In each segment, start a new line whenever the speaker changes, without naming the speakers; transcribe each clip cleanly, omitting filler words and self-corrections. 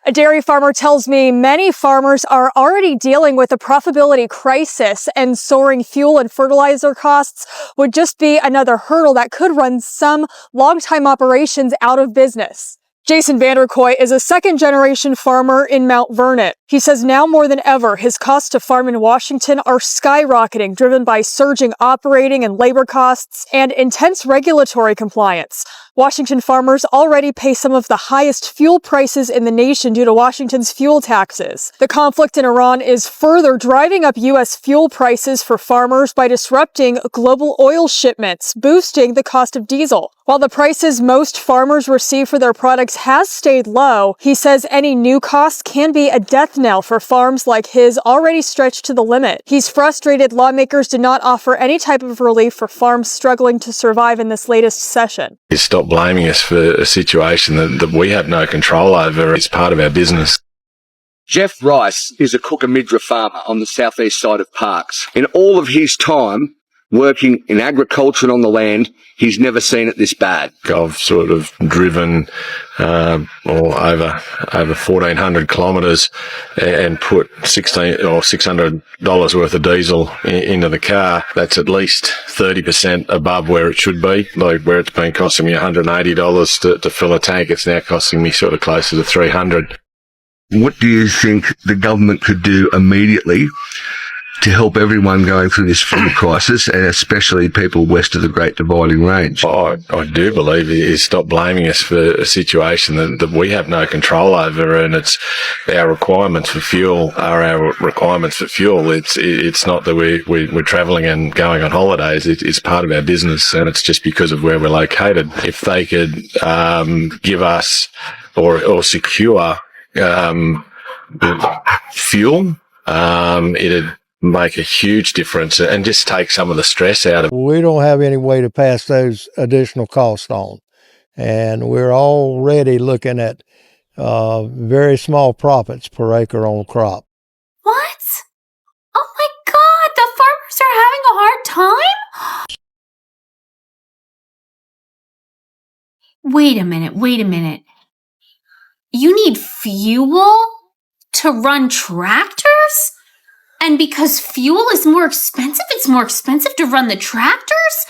A dairy farmer tells me many farmers are already dealing with a profitability crisis, and soaring fuel and fertilizer costs would just be another hurdle that could run some long-time operations out of business. Jason Vanderkoy is a second-generation farmer in Mount Vernon. He says now more than ever, his costs to farm in Washington are skyrocketing, driven by surging operating and labor costs and intense regulatory compliance. Washington farmers already pay some of the highest fuel prices in the nation due to Washington's fuel taxes. The conflict in Iran is further driving up U.S. fuel prices for farmers by disrupting global oil shipments, boosting the cost of diesel. While the prices most farmers receive for their products has stayed low, he says any new costs can be a death knell for farms like his already stretched to the limit. He's frustrated lawmakers did not offer any type of relief for farms struggling to survive in this latest session.
Stop blaming us for a situation that we have no control over. It's part of our business.
Jeff Rice is a Cookamidra farmer on the southeast side of Parkes. In all of his time working in agriculture and on the land, he's never seen it this bad.
I've sort of driven over 1,400 kilometres and put $16 or $600 worth of diesel into the car. That's at least 30% above where it should be. Like where it's been costing me $180 to fill a tank, it's now costing me sort of closer to $300.
What do you think the government could do immediately to help everyone going through this food crisis, and especially people west of the Great Dividing Range?
I do believe is stop blaming us for a situation that we have no control over, and it's our requirements for fuel are our requirements for fuel. It's not that we're travelling and going on holidays. It's part of our business, and it's just because of where we're located. If they could give us or secure fuel, it'd make a huge difference and just take some of the stress out of it.
We don't have any way to pass those additional costs on. And we're already looking at very small profits per acre on crop.
What? Oh my God, the farmers are having a hard time? Wait a minute. You need fuel to run tractors? And because fuel is more expensive, it's more expensive to run the tractors?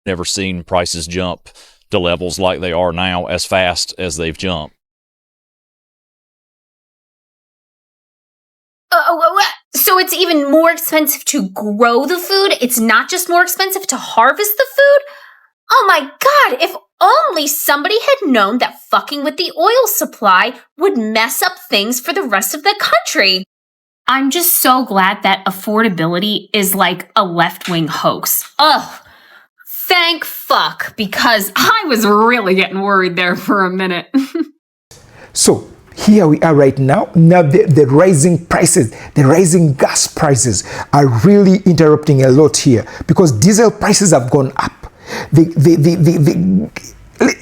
Never seen prices jump to levels like they are now as fast as they've jumped.
So it's even more expensive to grow the food? It's not just more expensive to harvest the food? Oh my God, if only somebody had known that fucking with the oil supply would mess up things for the rest of the country. I'm just so glad that affordability is like a left-wing hoax. Ugh. Thank fuck, because I was really getting worried there for a minute.
So here we are right now. Now the rising prices, the rising gas prices are really interrupting a lot here because diesel prices have gone up.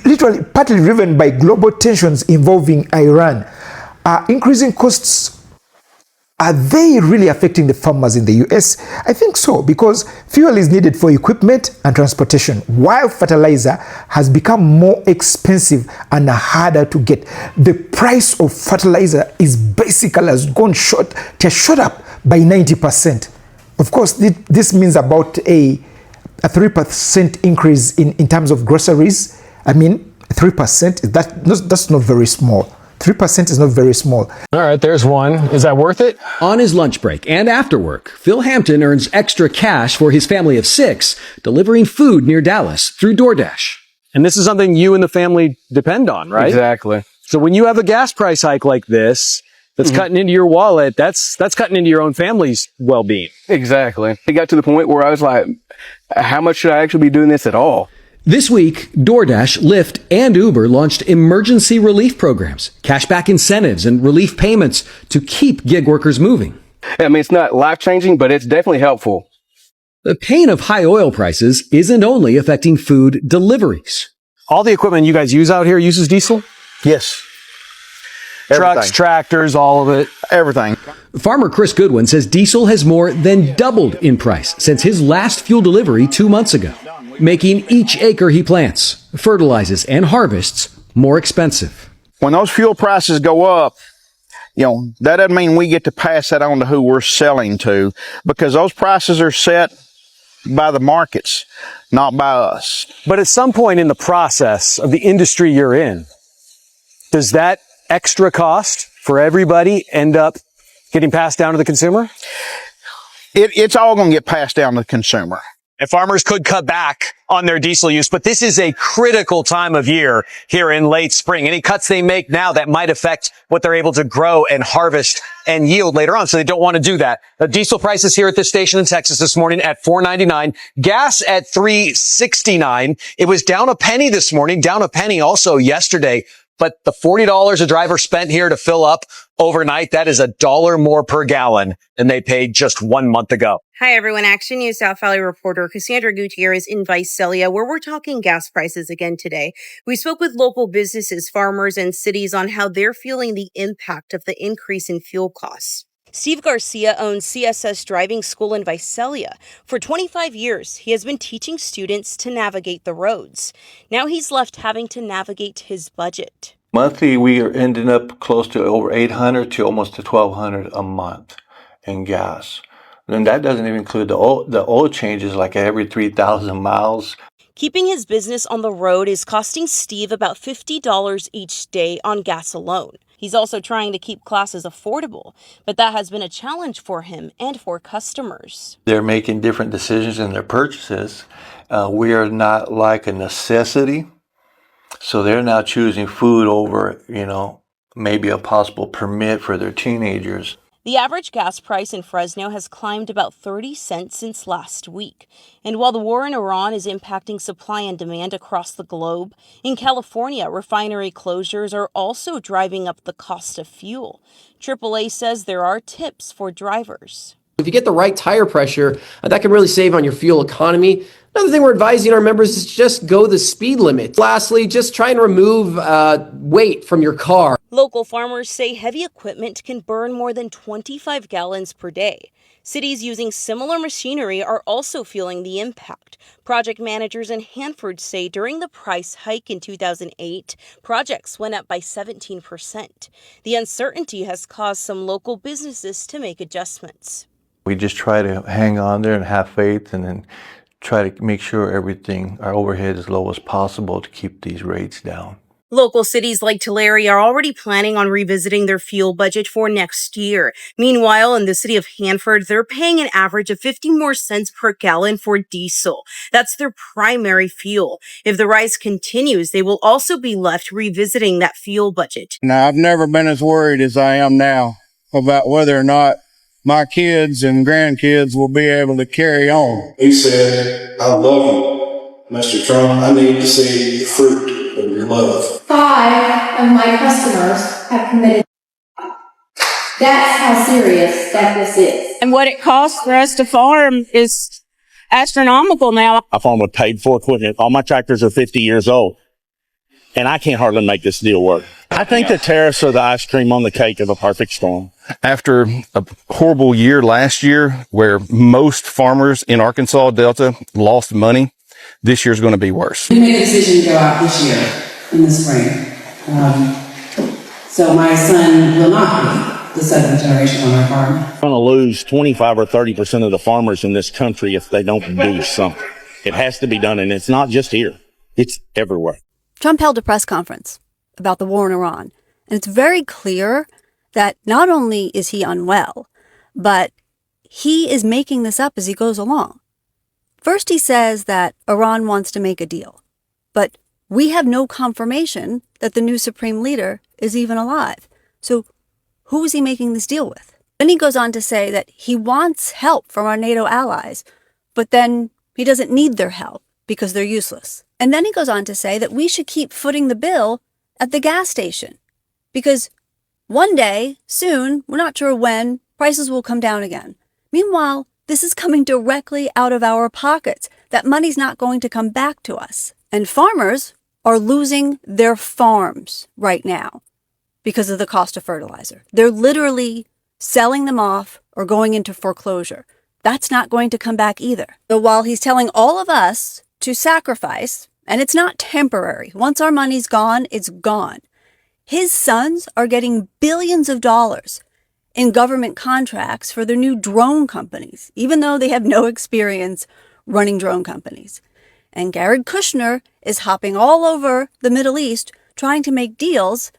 Literally partly driven by global tensions involving Iran. Increasing costs, are they really affecting the farmers in the US? I think so, because fuel is needed for equipment and transportation, while fertilizer has become more expensive and harder to get. The price of fertilizer is basically has shot up by 90%. Of course, this means about a 3% increase in terms of groceries. I mean, 3%, that's not very small. 3% is not very small.
All right, there's one. Is that worth it?
On his lunch break and after work, Phil Hampton earns extra cash for his family of 6, delivering food near Dallas through DoorDash.
And this is something you and the family depend on, right?
Exactly.
So when you have a gas price hike like this, that's cutting into your wallet, that's cutting into your own family's well-being.
Exactly. It got to the point where I was like, how much should I actually be doing this at all?
This week, DoorDash, Lyft, and Uber launched emergency relief programs, cashback incentives, and relief payments to keep gig workers moving.
I mean, it's not life-changing, but it's definitely helpful.
The pain of high oil prices isn't only affecting food deliveries.
All the equipment you guys use out here uses diesel?
Yes.
Trucks,
Everything.
tractors, all of it.
Everything.
Farmer Chris Goodwin says diesel has more than doubled in price since his last fuel delivery 2 months ago, making each acre he plants, fertilizes, and harvests more expensive.
When those fuel prices go up, that doesn't mean we get to pass that on to who we're selling to, because those prices are set by the markets, not by us.
But at some point in the process of the industry you're in, does that extra cost for everybody end up getting passed down to the consumer?
It's all going to get passed down to the consumer.
And farmers could cut back on their diesel use, but this is a critical time of year here in late spring. Any cuts they make now, that might affect what they're able to grow and harvest and yield later on, so they don't want to do that. The diesel prices here at this station in Texas this morning at $4.99, gas at $3.69. It was down a penny this morning, down a penny also yesterday. But the $40 a driver spent here to fill up overnight, that is $1 more per gallon than they paid just 1 month ago.
Hi, everyone. Action News South Valley reporter Cassandra Gutierrez in Visalia, where we're talking gas prices again today. We spoke with local businesses, farmers, and cities on how they're feeling the impact of the increase in fuel costs. Steve Garcia owns CSS Driving School in Visalia. For 25 years, he has been teaching students to navigate the roads. Now he's left having to navigate his budget.
Monthly, we are ending up close to over $800 to almost to $1,200 a month in gas. And that doesn't even include the oil changes, like every 3,000 miles.
Keeping his business on the road is costing Steve about $50 each day on gas alone. He's also trying to keep classes affordable, but that has been a challenge for him and for customers.
They're making different decisions in their purchases. We are not like a necessity. So they're now choosing food over, maybe a possible permit for their teenagers.
The average gas price in Fresno has climbed about 30 cents since last week. And while the war in Iran is impacting supply and demand across the globe, in California, refinery closures are also driving up the cost of fuel. AAA says there are tips for drivers.
If you get the right tire pressure, that can really save on your fuel economy. Another thing we're advising our members is just go the speed limit. Lastly, just try and remove weight from your car.
Local farmers say heavy equipment can burn more than 25 gallons per day. Cities using similar machinery are also feeling the impact. Project managers in Hanford say during the price hike in 2008, projects went up by 17%. The uncertainty has caused some local businesses to make adjustments.
We just try to hang on there and have faith, and then try to make sure our overhead is low as possible to keep these rates down.
Local cities like Tulare are already planning on revisiting their fuel budget for next year. Meanwhile, in the city of Hanford, they're paying an average of 50 more cents per gallon for diesel. That's their primary fuel. If the rise continues, they will also be left revisiting that fuel budget.
Now, I've never been as worried as I am now about whether or not my kids and grandkids will be able to carry on.
He said, I love you, Mr. Trump. I need to see the fruit of your love.
5 of my customers have committed. That's how serious that this is.
And what it costs for us to farm is astronomical now.
I farm with paid for equipment. All my tractors are 50 years old, and I can't hardly make this deal work. I think the tariffs are the ice cream on the cake of a perfect storm.
After a horrible year last year where most farmers in Arkansas Delta lost money, this year's going to be worse.
We made a decision to go out this year in the spring. So my son will not be the seventh generation on our farm.
We're going to lose 25 or 30% of the farmers in this country if they don't do something. It has to be done, and it's not just here. It's everywhere.
Trump held a press conference about the war in Iran, and it's very clear that not only is he unwell, but he is making this up as he goes along. First, he says that Iran wants to make a deal, but we have no confirmation that the new supreme leader is even alive. So who is he making this deal with? Then he goes on to say that he wants help from our NATO allies, but then he doesn't need their help because they're useless. And then he goes on to say that we should keep footing the bill at the gas station because one day, soon, we're not sure when, prices will come down again. Meanwhile, this is coming directly out of our pockets. That money's not going to come back to us. And farmers are losing their farms right now because of the cost of fertilizer. They're literally selling them off or going into foreclosure. That's not going to come back either. So while he's telling all of us to sacrifice, and it's not temporary, once our money's gone, it's gone. His sons are getting billions of dollars in government contracts for their new drone companies, even though they have no experience running drone companies. And Jared Kushner is hopping all over the Middle East trying to make deals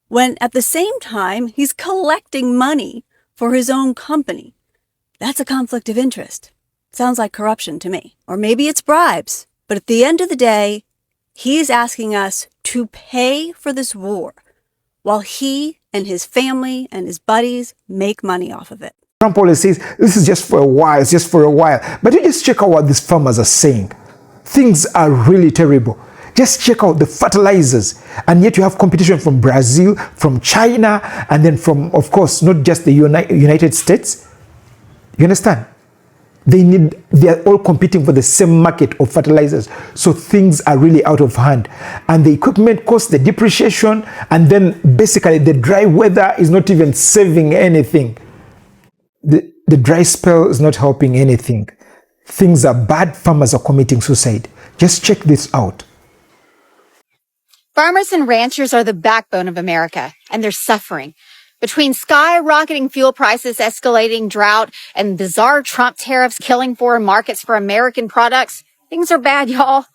when at the same time he's collecting money for his own company. That's a conflict of interest. Sounds like corruption to me. Or maybe it's bribes. But at the end of the day, he's asking us to pay for this war while he and his family and his buddies make money off of it.
Trump always says, this is just for a while, it's just for a while. But you just check out what these farmers are saying. Things are really terrible. Just check out the fertilizers. And yet you have competition from Brazil, from China, and then from, of course, not just the United States. You understand? They're all competing for the same market of fertilizers. So things are really out of hand. And the equipment costs, the depreciation, and then basically the dry weather is not even saving anything. The dry spell is not helping anything. Things are bad. Farmers are committing suicide. Just check this out.
Farmers and ranchers are the backbone of America, and they're suffering. Between skyrocketing fuel prices, escalating drought, and bizarre Trump tariffs killing foreign markets for American products, things are bad, y'all.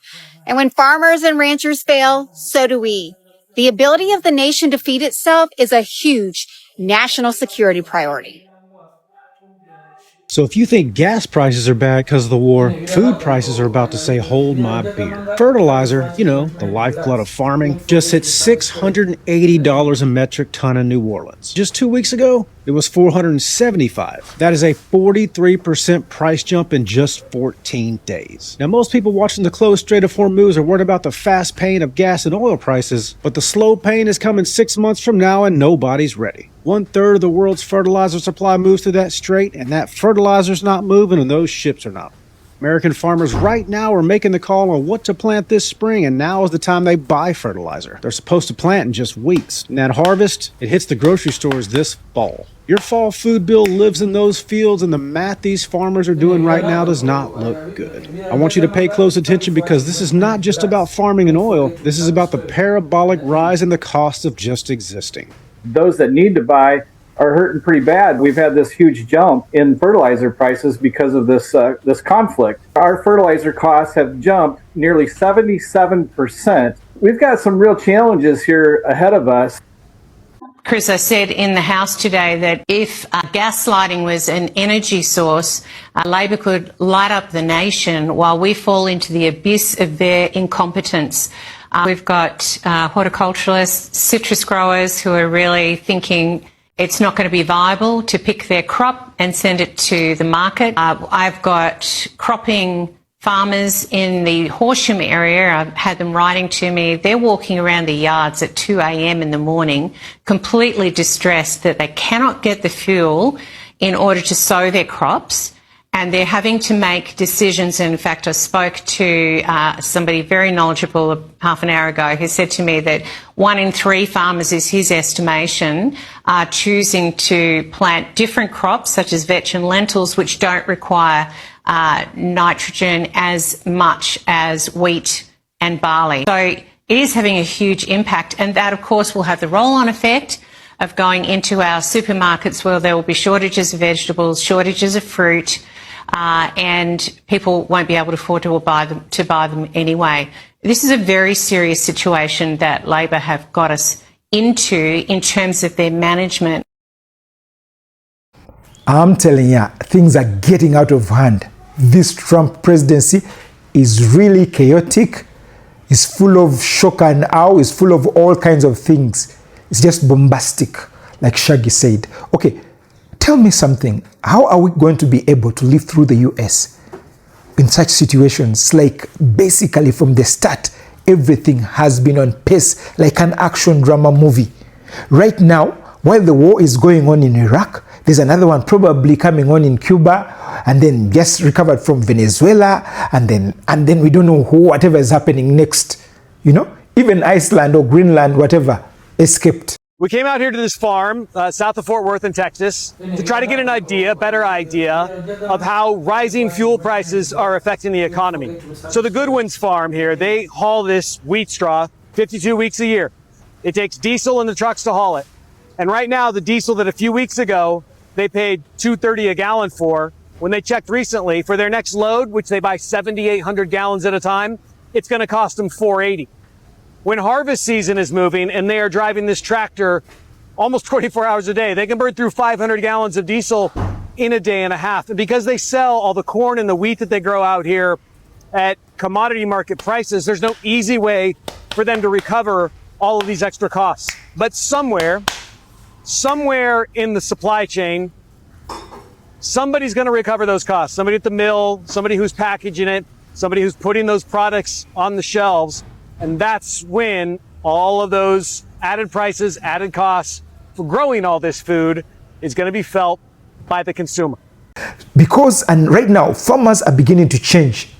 And when farmers and ranchers fail, so do we. The ability of the nation to feed itself is a huge national security priority.
So if you think gas prices are bad because of the war, food prices are about to say, hold my beer. Fertilizer, you know, the lifeblood of farming, just hit $680 a metric ton in New Orleans. Just 2 weeks ago, it was $475. That is a 43% price jump in just 14 days. Now, most people watching the closed Strait of Hormuz are worried about the fast pain of gas and oil prices, but the slow pain is coming 6 months from now and nobody's ready. 1/3 of the world's fertilizer supply moves through that strait, and that fertilizer's not moving and those ships are not. American farmers right now are making the call on what to plant this spring, and now is the time they buy fertilizer. They're supposed to plant in just weeks. And that harvest, it hits the grocery stores this fall. Your fall food bill lives in those fields, and the math these farmers are doing right now does not look good. I want you to pay close attention because this is not just about farming and oil. This is about the parabolic rise in the cost of just existing.
Those that need to buy are hurting pretty bad. We've had this huge jump in fertilizer prices because of this conflict. Our fertilizer costs have jumped nearly 77%. We've got some real challenges here ahead of us.
Chris, I said in the House today that if gaslighting was an energy source, Labor could light up the nation while we fall into the abyss of their incompetence. We've got horticulturalists, citrus growers who are really thinking it's not going to be viable to pick their crop and send it to the market. I've got cropping farmers in the Horsham area. I've had them writing to me. They're walking around the yards at 2 a.m. in the morning, completely distressed that they cannot get the fuel in order to sow their crops. And they're having to make decisions. And in fact, I spoke to somebody very knowledgeable half an hour ago who said to me that 1 in 3 farmers is his estimation are choosing to plant different crops such as vetch and lentils, which don't require nitrogen as much as wheat and barley. So it is having a huge impact. And that, of course, will have the roll-on effect of going into our supermarkets where there will be shortages of vegetables, shortages of fruit, and people won't be able to afford to buy them anyway. This is a very serious situation that Labor have got us into in terms of their management.
I'm telling you, things are getting out of hand. This Trump presidency is really chaotic. It's full of shock and awe. It's full of all kinds of things. It's just bombastic, like Shaggy said. Okay, tell me something. How are we going to be able to live through the US in such situations? Like basically from the start, everything has been on pace like an action drama movie. Right now, while the war is going on in Iraq, there's another one probably coming on in Cuba, and then just recovered from Venezuela, and then we don't know whatever is happening next. You know, even Iceland or Greenland, whatever, escaped.
We came out here to this farm south of Fort Worth in Texas to try to get a better idea of how rising fuel prices are affecting the economy. So the Goodwin's farm here, they haul this wheat straw 52 weeks a year.
It takes diesel in the trucks to haul it. And right now, the diesel that a few weeks ago they paid $2.30 a gallon for, when they checked recently for their next load, which they buy 7,800 gallons at a time, it's going to cost them $4.80. When harvest season is moving and they are driving this tractor almost 24 hours a day, they can burn through 500 gallons of diesel in a day and a half. And because they sell all the corn and the wheat that they grow out here at commodity market prices, there's no easy way for them to recover all of these extra costs. But somewhere in the supply chain, somebody's going to recover those costs. Somebody at the mill, somebody who's packaging it, somebody who's putting those products on the shelves. And that's when all of those added prices, added costs for growing all this food is going to be felt by the consumer.
Because, and right now, farmers are beginning to change,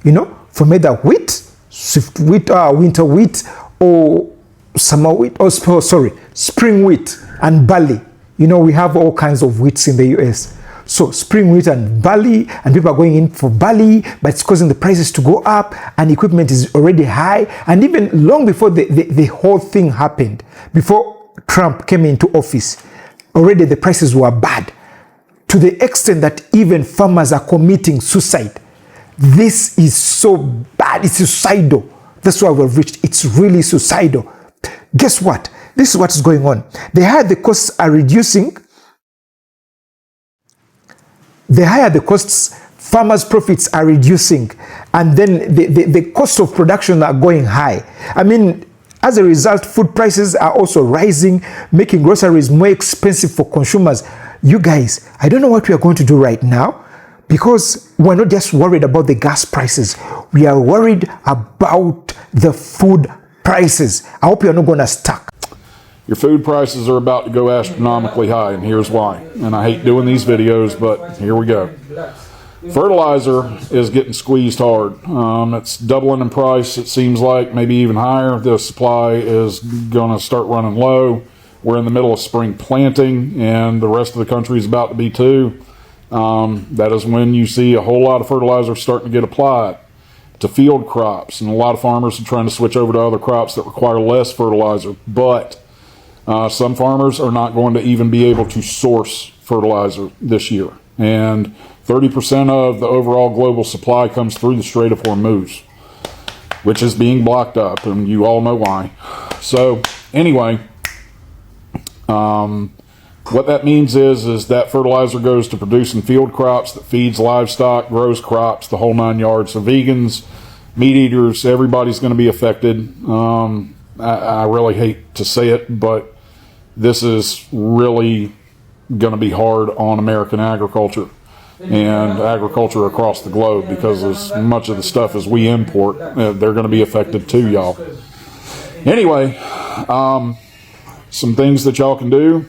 from either wheat, swift wheat, winter wheat, or summer wheat, or spring wheat and barley. We have all kinds of wheats in the US. So spring wheat and barley, and people are going in for barley, but it's causing the prices to go up, and equipment is already high. And even long before the whole thing happened, before Trump came into office, already the prices were bad, to the extent that even farmers are committing suicide. This is so bad. It's suicidal. That's why we've reached. It's really suicidal. Guess what? This is what's going on. The higher the costs are reducing, the higher the costs, farmers' profits are reducing, and then the cost of production are going high. I mean, as a result, food prices are also rising, making groceries more expensive for consumers. You guys, I don't know what we are going to do right now, because we're not just worried about the gas prices. We are worried about the food prices. I hope you're not going to stuck.
Your food prices are about to go astronomically high, and here's why. And I hate doing these videos, but here we go. Fertilizer is getting squeezed hard. It's doubling in price, it seems like, maybe even higher. The supply is going to start running low. We're in the middle of spring planting, and the rest of the country is about to be too. That is when you see a whole lot of fertilizer starting to get applied to field crops, and a lot of farmers are trying to switch over to other crops that require less fertilizer. But some farmers are not going to even be able to source fertilizer this year. And 30% of the overall global supply comes through the Strait of Hormuz, which is being blocked up, and you all know why. So anyway, what that means is that fertilizer goes to producing field crops that feeds livestock, grows crops, the whole 9 yards. So vegans, meat eaters, everybody's going to be affected. I really hate to say it, but this is really going to be hard on American agriculture and agriculture across the globe, because as much of the stuff as we import, they're going to be affected too, y'all. Anyway, some things that y'all can do,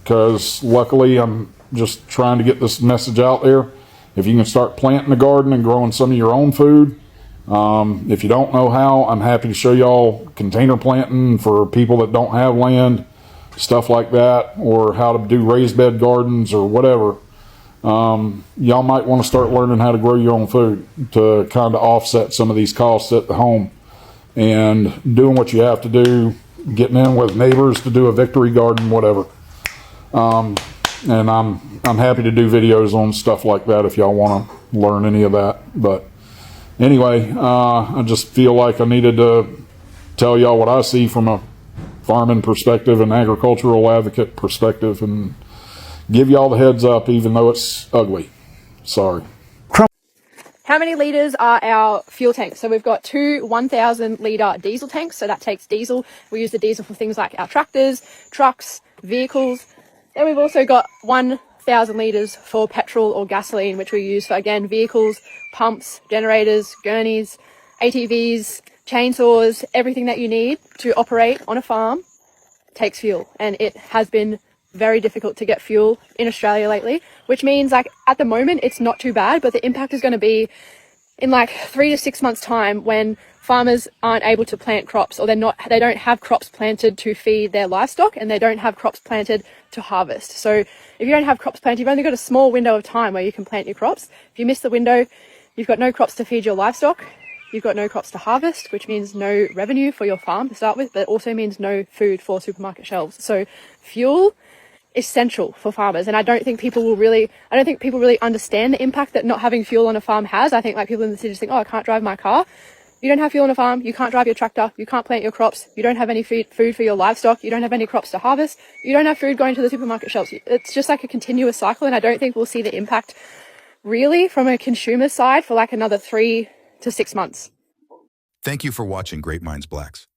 because luckily I'm just trying to get this message out there. If you can start planting a garden and growing some of your own food. If you don't know how, I'm happy to show y'all container planting for people that don't have land, stuff like that, or how to do raised bed gardens or whatever. Y'all might want to start learning how to grow your own food to kind of offset some of these costs at the home, and doing what you have to do, getting in with neighbors to do a victory garden, whatever. And I'm happy to do videos on stuff like that if y'all want to learn any of that. But anyway, I just feel like I needed to tell y'all what I see from a farming perspective and agricultural advocate perspective, and give y'all the heads up, even though it's ugly. Sorry.
How many litres are our fuel tanks? So we've got two 1,000 litre diesel tanks. So that takes diesel. We use the diesel for things like our tractors, trucks, vehicles. Then we've also got 1,000 litres for petrol or gasoline, which we use for, again, vehicles, pumps, generators, gurneys, ATVs, chainsaws, everything that you need to operate on a farm takes fuel. And it has been very difficult to get fuel in Australia lately, which means, like, at the moment it's not too bad, but the impact is going to be in like 3 to 6 months time, when farmers aren't able to plant crops, or they don't have crops planted to feed their livestock, and they don't have crops planted to harvest. So if you don't have crops planted, you've only got a small window of time where you can plant your crops. If you miss the window, you've got no crops to feed your livestock. you've got no crops to harvest, which means no revenue for your farm to start with, but it also means no food for supermarket shelves. So fuel is essential for farmers, and I don't think people really understand the impact that not having fuel on a farm has. I think like people in the city just think, oh, I can't drive my car. You don't have fuel on a farm, you can't drive your tractor, you can't plant your crops, you don't have any food for your livestock, you don't have any crops to harvest, you don't have food going to the supermarket shelves. It's just like a continuous cycle, and I don't think we'll see the impact really from a consumer side for like another 3 to 6 months.
Thank you for watching Great Minds Blacks.